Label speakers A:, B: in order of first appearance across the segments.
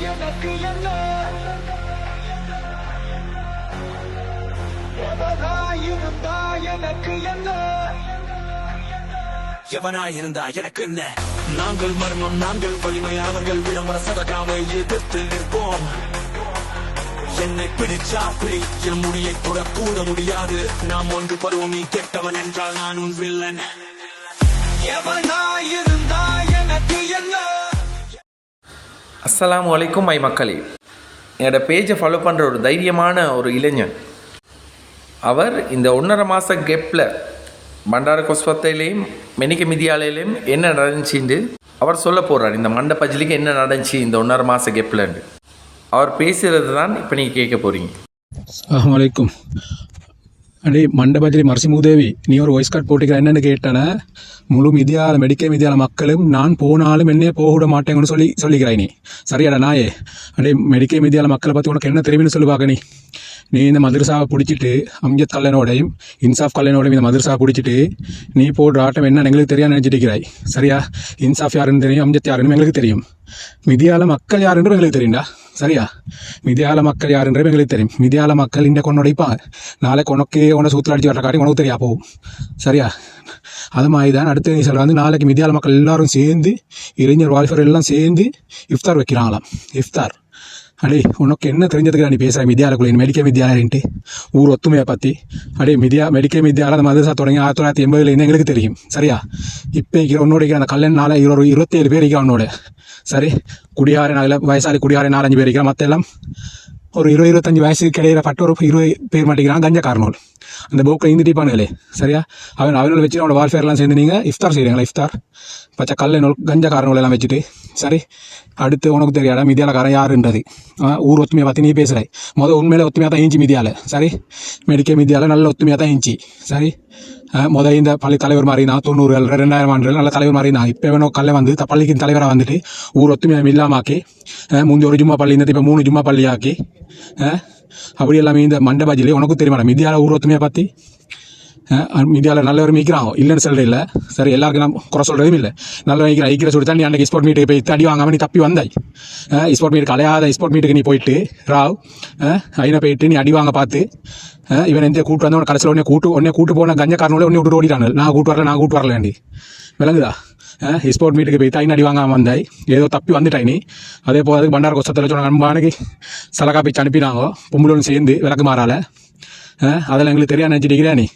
A: எனக்கு என்ன எவனாயிருந்தா எனக்கு என்ன எவனாயிருந்தா எனக்கு என்ன நாங்கள் மர்மம் நாங்கள் வலிமை அவர்கள் விளம்பர சதகாமை எதிர்த்து நிற்போம் என்னை பிடிச்சா பிடி என் முடியை கூட முடியாது நாம் ஒன்று பருவம் நீ கெட்டவன் என்றால் நான் உன் வில்லன் எவனாயிருந்தா எனக்கு என்ன.
B: அஸ்ஸலாமு அலைக்கும் மை மக்களே, என்னோட பேஜை ஃபாலோ பண்ணுற ஒரு தைரியமான ஒரு இளைஞன். அவர் இந்த 1.5 மாத கேப்பில் பண்டார கொஸ்பத்தையிலையும் மெனிக்க மிதியாலையிலையும் என்ன நடந்துச்சின்னு அவர் சொல்ல போகிறார். இந்த மண்ட பஜ்லிக்கு என்ன நடந்துச்சு இந்த 1.5 மாத கேப்பில்ண்டு அவர் பேசுகிறது தான் இப்போ நீங்கள் கேட்க போகிறீங்க.
C: அஸ்ஸலாமு அலைக்கும். அடே மண்டபத்திலே மர்சி மூதேவி, நீ ஒரு வாய்ஸ் கார்டு போட்டுக்கிற என்னென்னு கேட்டேன்னா, முழு மிதியால மெடிக்கல் மிதியால மக்களும் நான் போனாலும் என்னையே போக விட மாட்டேங்கன்னு சொல்லிக்கிறாய் நீ. சரியாடா நாயே? அடே மெடிக்கல் மிதியால மக்களை பற்றி உனக்கு என்ன தெரியும்னு சொல்லுவாங்க நீ இந்த மதரசாவை பிடிச்சிட்டு அம்ஜத் கல்லனோடையும் இன்சாஃப் கல்லனோடையும் இந்த மதரசாவை பிடிச்சிட்டு நீ போடுற ஆட்டம் என்ன எங்களுக்கு தெரியாது நினச்சிட்டு இருக்கிறாய். சரியா? இன்சாஃப் யாருன்னு தெரியும், அம்ஜத் யாருன்னு எங்களுக்கு தெரியும், மிதியால மக்கள் யாருன்றது எங்களுக்கு தெரியும்டா. சரியா? மிதியால மக்கள் யாருன்றது எங்களுக்கு தெரியும். மிதியால மக்கள் இந்த கொண்டு உடைப்பாங்க, நாளைக்கு உன்னை சூத்திர அடிச்சு வர காட்டி உனக்கு தெரியா போகும். சரியா? அது மாதிரி தான் அடுத்த நீ சொல்கிற வந்து நாளைக்கு மிதியால மக்கள் எல்லாரும் சேர்ந்து இளைஞர் வாலிபர் எல்லாம் சேர்ந்து இஃப்தார் வைக்கிறாங்களாம். இஃப்தார் அடே உனக்கு என்ன தெரிஞ்சதுக்கு நீ பேசுகிற மிதியாலக்குள்ள மெடிக்கல் வித்யாலயன்ட்டு ஊர் ஒத்துமையை பற்றி. அடே மெடிக்கல் வித்யாலயம் அந்த மதரசா தொடங்கி 1980 எங்களுக்கு தெரியும். சரியா? இப்போ உன்னோட அந்த கல்யாணம் 27 பேர் இருக்கிற உன்னோட. சரி, குடியார நாளில் வயசாளி குடியார 4-5 பேர் இருக்கிறான். மற்ற எல்லாம் ஒரு 20-25 வயசுக்கு இடையில பட்டு ஒரு 20 பேர் மாட்டேங்கிறான் கஞ்சக்காரனோல். அந்த போக்கில் இருந்துட்டிப்பானுங்களே. சரியா? அவனோட வச்சு அவனோட வால்ஃபேர்லாம் சேர்ந்து நீங்கள் இஃப்தார் செய்கிறீங்களா? இஃப்தார் பச்சை கல்லனோல் கஞ்சக்காரனோல் எல்லாம் வச்சுட்டு. சரி, அடுத்து உனக்கு தெரியாடா மிதியாலக்காரன் யாருன்றது. ஊர் ஒத்துமையை பற்றி நீ பேசுகிறாய். உண்மையில ஒத்துமையாக தான் இருந்துச்சு மிதியால. சரி, மெடிக்கல் மிதியால நல்ல ஒத்துமையாக தான் இருந்துச்சு. சரி, இந்த பள்ளி தலைவர் மாதிரி நான் 90 2000 ஆண்டுகள் நல்ல தலைவர் மாதிரி நான். இப்போ வேணும் கல்லை வந்து பள்ளிக்கு தலைவராக வந்துட்டு ஊர் ஒத்துமையை இல்லாமாக்கி முந்தி ஒரு ஜும்மா பள்ளி இருந்தது, இப்போ 3 ஜும்மா பள்ளி ஆக்கி அப்படி எல்லாமே இந்த மண்டபாஜிலே உனக்கும் தெரியுமாடா மிதியால ஊர் ஒத்துமையை பற்றி. மீடியாவில் நல்லவர் மீக்கிறாங்க இல்லைன்னு சொல்கிற இல்லை. சரி, எல்லாருக்கும் நான் குறை சொல்கிறதும் இல்லை. நல்லவர் மீக்கிற ஐக்கிற சொல்லி தான் நீ அன்றைக்கி ஸ்போர்ட் மீட்டுக்கு போய் அடி வாங்காமல் நீ தப்பி வந்தாய். ஸ்போர்ட் மீட்டுக்கு அலையாத ஸ்போர்ட் மீட்டுக்கு நீ போயிட்டு ராவ் ஐனை போயிட்டு நீ அடி வாங்க பார்த்து இவன் எந்த கூட்டு வந்து உனக்கு கடைசியில் உடனே கூட்டு போன கஞ்சக்காரனோட உடனே விட்டு ஓடிட்டாங்க. நான் கூட்டு வரலேண்டி விளங்குதா? ஸ்போர்ட் மீட்டுக்கு போய் ஐன் அடி வாங்காமல் வந்தாய், ஏதோ தப்பி வந்துட்டாய் நீ. அதே போல் அதுக்கு பண்டார கொஸ்தத்தில் சொன்ன அன்பானுக்கு சலகா போய் அனுப்பினாங்க பொம்பளோன்னு சேர்ந்து விளக்கு மாறால. அதெல்லாம் எங்களுக்கு தெரியாது நினச்சிட்டிக்கிறா நீ.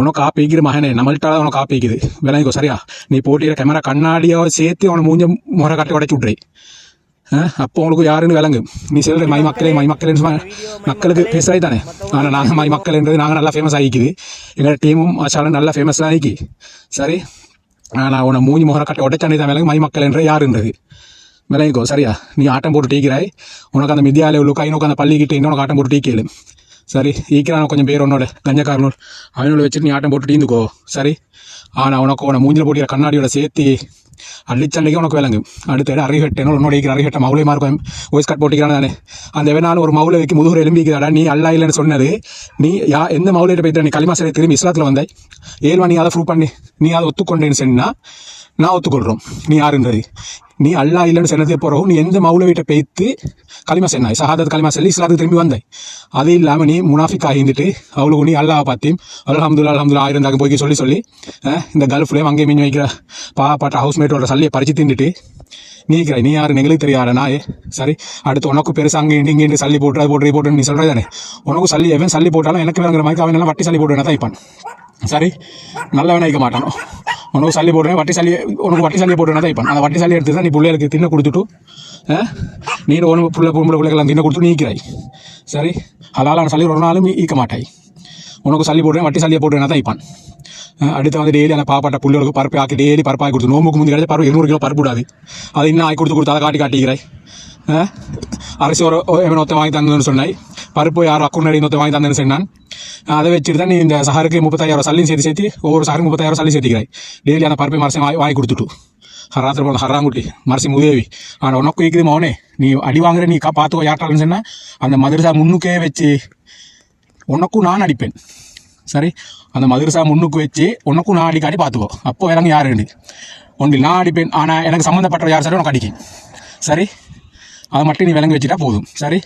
C: உனக்கு காப்பிக்கிற மகனே நம்மள்கிட்ட உனக்கு காப்பிக்குது விளங்கிக்கோ. சரியா? நீ போட்டிக்கிற கேமரா கண்ணாடியோட சேர்த்து அவனை மூஞ்ச முறை கட்டி உடைச்சி விட்றே. அப்போ உங்களுக்கு யாருன்னு விளங்கு. நீ சொல்கிற மை மக்களேன்னு மக்களுக்கு பேசுறாய் தானே. ஆனால் நாங்கள் மை மக்கள்ன்றது நாங்கள் நல்லா ஃபேமஸ் ஆகிக்குது. எங்களோட டீமும் ஆச்சாலும் நல்லா ஃபேமஸாக ஆகிக்கி. சரி, நான் உன்னை மூஞ்சி முறை கட்டி உடைச்சானே தான் விளங்கு மை மக்கள்ன்ற யாருன்றது விளங்கிக்கோ. சரியா? நீ ஆட்டம் போட்டு டீக்கிறாய். உனக்கு அந்த மிதியாலே உள்ளுக்கு ஐநோக்கு அந்த பள்ளிக்கிட்ட இன்னொன்று ஆட்டம் போட்டு டீக்கேளு. சரி, ஈக்கிறான் கொஞ்சம் பேர் உன்னோட கஞ்சக்காரனோட அவனோட வச்சுட்டு நீ ஆட்டம் போட்டு டீந்துக்கோ. சரி, ஆனால் உனக்கு மூஞ்சில் போட்டிக்கிற கண்ணாடியோட சேர்த்து அள்ளிச்சண்டைக்கு உனக்கு விளங்கு. அடுத்த அறிகட்டேனோ உன்னோட இருக்கிற அறிகட்ட மவுளை மார்க்கும் வாய்ஸ் கார்டு போட்டிக்கிறான் தானே. அந்த வேணாலும் ஒரு மவுளை வைக்க முதுகுரை எலும்பிக்கிறாடா நீ அல்லா இல்லைன்னு சொன்னது. நீ எந்த மவுளையிட்ட போய்ட்டு நீ களிமா சிலை திரும்பி இஸ்லாத்தில் வந்தாய். ஏழ்வா நீ அதை ப்ரூவ் பண்ணி நீ அதை ஒத்துக்கொண்டேன்னு சொன்னால் நான் ஒத்துக்கொள்கிறோம் நீ யாருன்றது. நீ அல்லா இல்லைன்னு சொன்னதே போகிறோம். நீ எந்த மவுளவிட்ட பெய்த்து களிமா சொன்னாய், சஹாதத் களிமா சொல்லி இஸ்லாத்துக்கு திரும்பி வந்தாய். அது இல்லாமல் நீ முனாஃபிக் ஆகிந்துட்டு அவளுக்கு நீ அல்லாவை பார்த்தியும் அல்ஹம்துலில்லாஹ் 1000 தாக்கம் போய்க்கு சொல்லி இந்த கல்ஃப்லேயும் அங்கேயும் மீன் வைக்கிற பாப்பாட்ட ஹவுஸ்மேட்டோட சல்லியை பறிச்சு தின்னுட்டு நீ இருக்கிறாய். நீ யாரு எங்களுக்கு தெரியாத நாயே. சரி, அடுத்து உனக்கு பெருசாக அங்கே இங்கே சல்லி போட்டு நீ சொல்கிறே தானே. உனக்கு சல்லி சல்லி போட்டாலும் எனக்கு வேணுங்கிற மாதிரி அவன் எல்லாம் வட்டி சல்லி போட்டு தான் வைப்பான். சரி, நல்லவன் வைக்க மாட்டானோ. உனக்கு சல்லி போடுறேன் உனக்கு வட்டி சல்லியை போட்டுனா தான் இப்போ அந்த வட்டி சல்லி எடுத்து தான் நீ பிள்ளைகளுக்கு தின்ன கொடுத்துட்டு நீ ஒன்று பிள்ளைகள்லாம் தின்ன கொடுத்துட்டு நீக்கிறாய். சரி, ஹலாலான சல்லி ஒரு நாளும் ஈக்க மாட்டாய். உனக்கு சல்லி போடுறேன் வட்டி சல்லியை போட்டுனா தான் வைப்பான். அடுத்து வந்து டெய்லி அந்த பாப்பாட்ட பிள்ளைகளுக்கு பருப்பு ஆக்கி டெய்லி பருப்பாகி கொடுத்து நோம்புக்கு முந்தி கிடையாது பருப்பு 200 கிலோ பருப்பு விடாது. அது இன்னும் ஆக்கி கொடுத்து அதை காட்டிக்கிறாய். அரிசி ஒரு ஒருத்த வாங்கி தந்ததுன்னு சொன்னாய், பருப்பு யாரும் அக்குன்னடி இன்னொருத்த வாங்கி தந்தேன்னு சொன்னான். அதை வச்சுட்டு தான் நீ இந்த சஹருக்கு 35,000 சல்லியும் சேர்த்து ஒவ்வொரு சஹருக்கு 30,000 சல்லி சேர்த்திக்கிறாய். டெய்லி அந்த பருப்பை மரசை வாங்கி கொடுத்துட்டு ராத்திரி போன ஹராங்குட்டி மரசி முதேவி. ஆனால் உனக்கு இருக்குது மோனே, நீ அடி வாங்குற நீ பார்த்துக்கோ யார்ட்டாலும் சொன்னால் அந்த மதரசா முன்னுக்கே வச்சு உனக்கும் நான் அடிப்பேன். சரி, அந்த மதரசா முன்னுக்கு வச்சு உனக்கும் நான் அடிக்காடி பார்த்துக்கோ. அப்போ எனக்கு யாருண்டு ஒன்றில் நான் அடிப்பேன். ஆனால் எனக்கு சம்மந்தப்பட்ட யார் சரி உனக்கு அடிக்கும். சரி, அதை மட்டும் நீ விளங்கி வச்சுட்டா போதும் சரி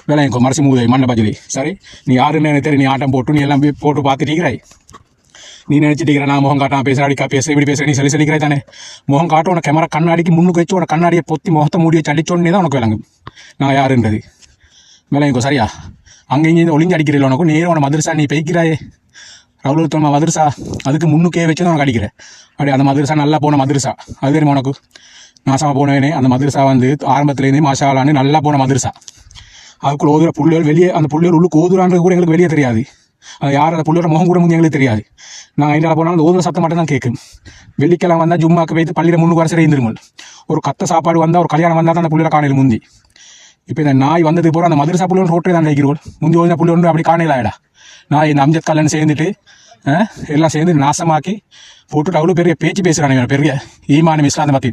C: விளங்கிக்கோ மரசி மூதேவி மண்டை பஜ்ஜி சரி நீ யாருன்னு எனக்கு தெரியும் நீ ஆட்டம் போட்டு நீ எல்லாம் போட்டு பார்த்துட்டீங்கிறாய் நீ நினச்சிட்டீங்கிற நான் முகம் காட்டான் பேசுகிற அடிக்கா பேசுகிறேன் இப்படி பேசுகிறேன் நீ சொல்லி சொல்லிக்கிறாய் தானே முகம் காட்டும் உனக்கு கேமரா கண்ணாடிக்கு முன்னுக்கு வச்சு உனக்கு கண்ணாடியை பொத்தி முகத்தை மூடி வச்சு அடிச்சோடனே தான் உனக்கு விளங்கும் நான் யாருன்றது விளங்கிக்கோ சரியா அங்கே இங்கே ஒளிஞ்சு அடிக்கிறீங்க உனக்கு நேரம் உன மதுரசா நீ பெய்க்கிறாயே ரவுலத்தோமா மதுரசா அதுக்கு முன்னுக்கே வச்சு தான் உனக்கு அடிக்கிறேன் அப்படி அந்த மதுரசா நல்லா போன மதுரசா அது தெரியுமா உனக்கு நாசமாக போனவேனே அந்த மதுரசா வந்து ஆரம்பத்துலேருந்தே மாஷாலான்னு நல்லா போன மதுரசா அதுக்குள்ள ஓதுற புள்ளிகள் வெளியே அந்த புள்ளிகள் உள்ளுக்கு ஓதுறான்றது கூட எங்களுக்கு வெளியே தெரியாது அது யார் அந்த புள்ளியோட முகம் கூட முடிஞ்சு எங்களுக்கு தெரியாது நாங்கள் ஐந்தால போனாலும் அந்த ஓதுற சத்தம் மட்டும் தான் கேட்கும் வெள்ளிக்கிழமை வந்தால் ஜும்மாக்கு வைத்து பள்ளியில் முன்னுக்கு வர இருந்துருங்கள் ஒரு கத்த சாப்பாடு வந்தால் ஒரு கல்யாணம் வந்தால் தான் அந்த புள்ளியோட காணையில் முந்தி இப்போ இந்த நாய் வந்ததுக்கு போகிற அந்த மதுரசா புள்ளியோட ரோட்டே தான் நினைக்கிறோம் முந்தி ஓதுன புள்ளி ஒன்று அப்படி காணையில் ஆகிடா நான் இந்த அம்ஜத் கல்லன்னு சேர்ந்துட்டு எல்லாம் சேர்ந்து நாசமாக்கி போட்டுட்டு அவ்வளோ பெரிய பேச்சு பேசுகிறானே பெரிய ஈமானம் இஸ்லாத்தை பற்றி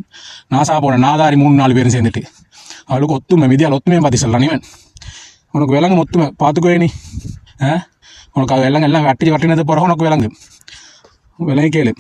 C: நாசா போன நாதாரி 3-4 பேரும் சேர்ந்துட்டு அவளுக்கு ஒத்துமை மிதியால் ஒத்துமையும் பார்த்து சொல்லலாம் இவன் உனக்கு விலங்கு ஒத்துமை பார்த்துக்கோயே நீ உனக்கு அது விலங்கு எல்லாம் வட்டினது பிறகு உனக்கு விலங்கு விலங்கு கேளு